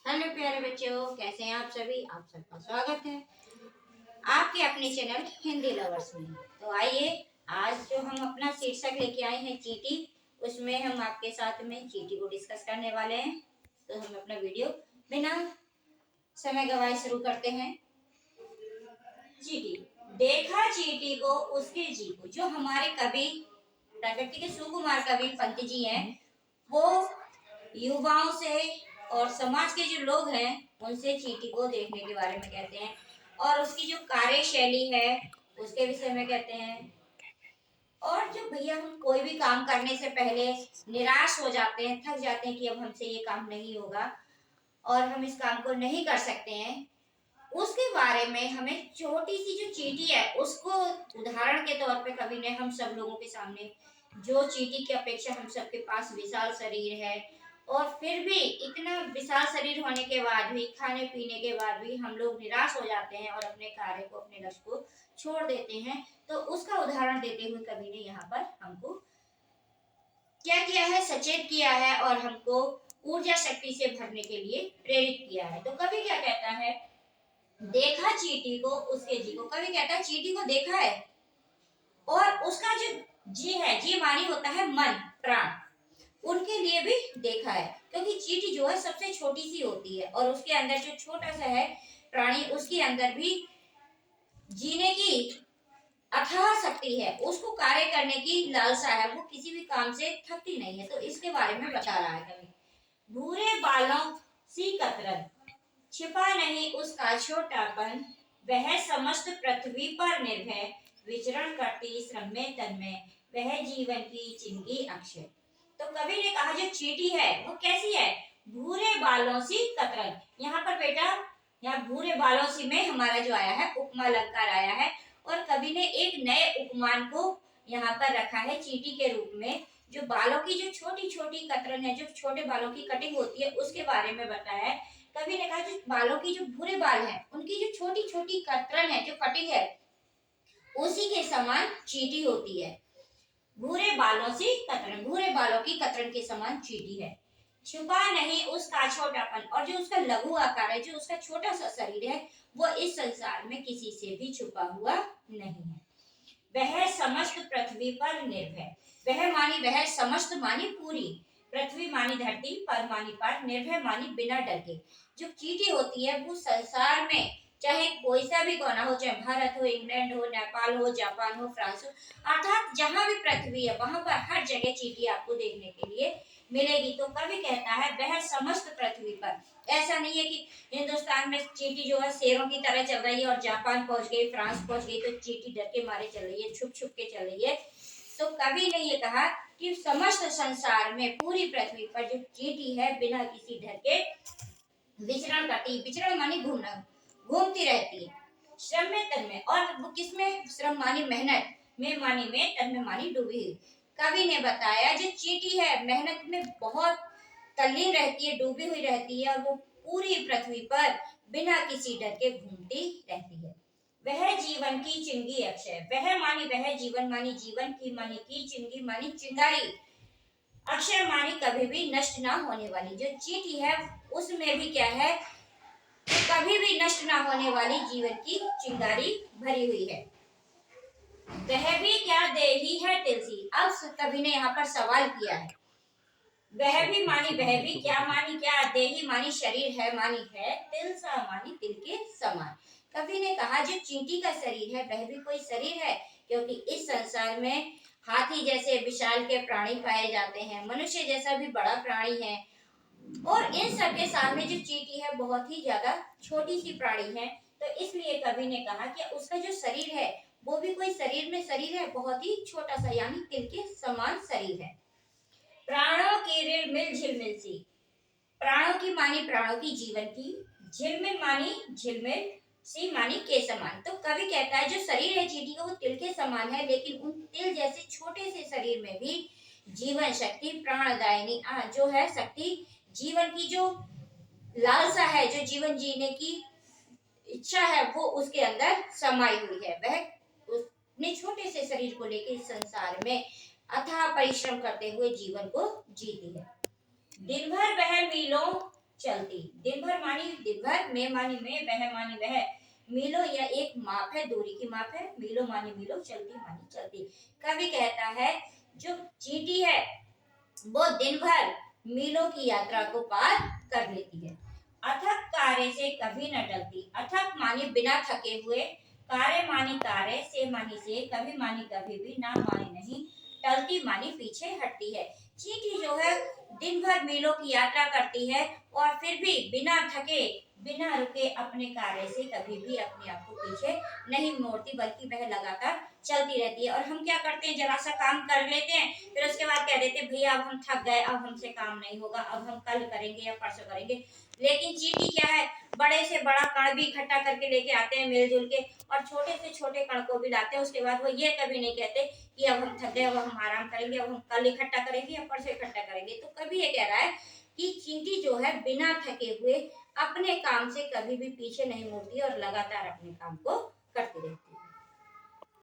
Hello प्यारे बच्चों, कैसे हैं आप सभी। आप सबका स्वागत है आपके अपने चैनल हिंदी लवर्स में। तो आइए, आज जो हम अपना शीर्षक लेके आए हैं चींटी, उसमें हम आपके साथ में चींटी को डिस्कस करने वाले हैं। तो हम अपना वीडियो बिना समय गवाए शुरू करते हैं। चींटी। देखा चींटी को उसके जी को। जो हमारे कवि प्रकृति के सुकुमार कवि पंत जी हैं, वो युवाओं से और समाज के जो लोग हैं उनसे चींटी को देखने के बारे में कहते हैं, और उसकी जो कार्यशैली है उसके विषय में कहते हैं। और जो भैया हम कोई भी काम करने से पहले निराश हो जाते हैं, थक जाते हैं कि अब हमसे ये काम नहीं होगा और हम इस काम को नहीं कर सकते हैं, उसके बारे में हमें छोटी सी जो चींटी है उसको उदाहरण के तौर पे कवि ने हम सब लोगों के सामने, जो चींटी की अपेक्षा हम सबके पास विशाल शरीर है और फिर भी इतना विशाल शरीर होने के बाद भी, खाने पीने के बाद भी हम लोग निराश हो जाते हैं और अपने कार्य को, अपने लक्ष्य को छोड़ देते हैं। तो उसका उदाहरण देते हुए कवि ने यहाँ पर हमको क्या किया है, सचेत किया है और हमको ऊर्जा शक्ति से भरने के लिए प्रेरित किया है। तो कवि क्या कहता है, देखा चींटी को उसके जी को। कवि कहता है चींटी को देखा है और उसका जो जी है, जी मानी होता है मन, प्राण, उनके लिए भी देखा है। क्योंकि चींटी जो है सबसे छोटी सी होती है और उसके अंदर जो छोटा सा है प्राणी, उसके अंदर भी जीने की अथाह शक्ति है, उसको कार्य करने की लालसा है, वो किसी भी काम से थकती नहीं है। तो इसके बारे में बता रहा है कवि। भूरे बालों सी कतरन, छिपा नहीं उसका छोटापन, वह समस्त पृथ्वी पर निर्भय, विचरण करती श्रम में तन्मय, वह जीवन की चिंगी अक्षय। तो कवि ने कहा जो चींटी है वो कैसी है, भूरे बालों सी कतरन। यहाँ पर बेटा, यहाँ भूरे बालों सी में हमारा जो आया है उपमा अलंकार आया है, और कवि ने एक नए उपमान को यहाँ पर रखा है चींटी के रूप में। जो बालों की जो छोटी छोटी कतरन है, जो छोटे बालों की कटिंग होती है, उसके बारे में बताया है। कवि ने कहा जो बालों की जो भूरे बाल हैं, उनकी जो छोटी छोटी कतरन है, जो कटिंग है, उसी के समान चींटी होती है। भूरे बालों से कतरन, भूरे बालों की कतरन के समान चींटी है। छुपा नहीं उसका छोटापन, और जो उसका लघु आकार है, जो उसका छोटा सा शरीर है, वो इस संसार में किसी से भी छुपा हुआ नहीं है। वह समस्त पृथ्वी पर निर्भय, वह मानी वह, समस्त मानी पूरी, पृथ्वी मानी धरती, पर मानी पार, निर्भय मानी बिना डर के। जो चींटी होती है वो संसार में चाहे कोई सा भी कोना हो, चाहे भारत हो, इंग्लैंड हो, नेपाल हो, जापान हो, फ्रांस हो, अर्थात जहां भी पृथ्वी है वहां पर हर जगह चींटी आपको देखने के लिए मिलेगी। तो कवि कहता है वह समस्त पृथ्वी पर, ऐसा नहीं है कि हिंदुस्तान में चींटी जो है शेरों की तरह चल रही है और जापान पहुंच गई, फ्रांस पहुंच गई तो चींटी डर के मारे चल रही है, छुप छुप के चल रही है। तो कवि ने ये कहा कि समस्त संसार में, पूरी पृथ्वी पर जो चींटी है बिना किसी डर के विचरण करती, विचरण मानी घूमना, घूमती रहती है। श्रम में तन में, और वो किसमें, श्रम मानी मेहनत, में मानी में, तन में मानी डूबी हुई। कवि ने बताया जो चींटी है मेहनत में बहुत तल्लीन रहती है, डूबी हुई रहती है, और वो पूरी पृथ्वी पर बिना किसी डर के घूमती रहती है। वह जीवन की चिंगी अक्षय, वह मानी वह, जीवन मानी जीवन, की मानी की, चिंगी मानी चिंगारी, अक्षय मानी कभी भी नष्ट ना होने वाली। जो चींटी है उसमें भी क्या है, कभी भी नष्ट ना होने वाली जीवन की चिंगारी भरी हुई है। वह भी क्या देही है तिलसी। अब कवि ने यहाँ पर सवाल किया है, वह भी मानी वह भी, क्या मानी क्या, देही मानी शरीर है, मानी है, तिल सा मानी तिल के समान। कवि ने कहा जो चींटी का शरीर है वह भी कोई शरीर है, क्योंकि इस संसार में हाथी जैसे विशाल के प्राणी पाए जाते हैं, मनुष्य जैसा भी बड़ा प्राणी है, और इन सब के सामने जो चींटी है बहुत ही ज्यादा छोटी सी प्राणी है। तो इसलिए कवि ने कहा कि उसका जो शरीर है वो भी कोई शरीर में शरीर है, बहुत ही छोटा सा, यानी तिल के समान शरीर है। प्राणों की रिल मिल झिलमिल सी, प्राणों की मानी प्राणों की, जीवन की, झिलमिल मानी झिलमिल, सी मानी के समान। तो कवि कहता है जो शरीर है चींटी का वो तिल के समान है, लेकिन उन तिल जैसे छोटे से शरीर में भी जीवन शक्ति, प्राणदायिनी जो है शक्ति, जीवन की जो लालसा है, जो जीवन जीने की इच्छा है, वो उसके अंदर समाई हुई है। वह अपने छोटे से शरीर को लेकर इस संसार में अथाह परिश्रम करते हुए जीवन को जीती है। दिन भर वह मीलों चलती। दिन भर मानी दिन भर, मैं मानी मैं, वह मानी वह। मीलों यह एक माप है, दूरी की माप है। मीलों मानी मीलों, चलती मानी चलती। कवि कहता है जो चींटी है वो दिन भर मीलों की यात्रा को पार कर लेती है। अथक कार्य से कभी न टलती। अथक मानी बिना थके हुए, कार्य मानी कार्य, से मानी से, कभी मानी कभी भी, ना मानी नहीं, टलती मानी पीछे हटती है। चींटी जो है दिन भर मीलों की यात्रा करती है और फिर भी बिना थके, बिना रुके अपने कार्य से कभी भी अपने आप को पीछे नहीं मोड़ती, बल्कि वह लगातार चलती रहती है। और हम क्या करते हैं, जरा सा काम कर लेते हैं, फिर उसके बाद कह देते हैं भैया अब हम थक गए, अब हमसे काम नहीं होगा, अब हम कल करेंगे या परसों करेंगे। लेकिन चींटी क्या है, बड़े से बड़ा कण भी इकट्ठा करके लेके आते हैं मिलजुल के, और छोटे से छोटे कण को भी लाते हैं। उसके बाद वो ये कभी नहीं कहते कि अब हम थक गए, अब हम आराम करेंगे, अब हम कल इकट्ठा करेंगे या परसों इकट्ठा करेंगे। तो कभी ये कह रहा है कि चींटी जो है बिना थके हुए अपने काम से कभी भी पीछे नहीं मुड़ती और लगातार अपने काम को करती रहती है।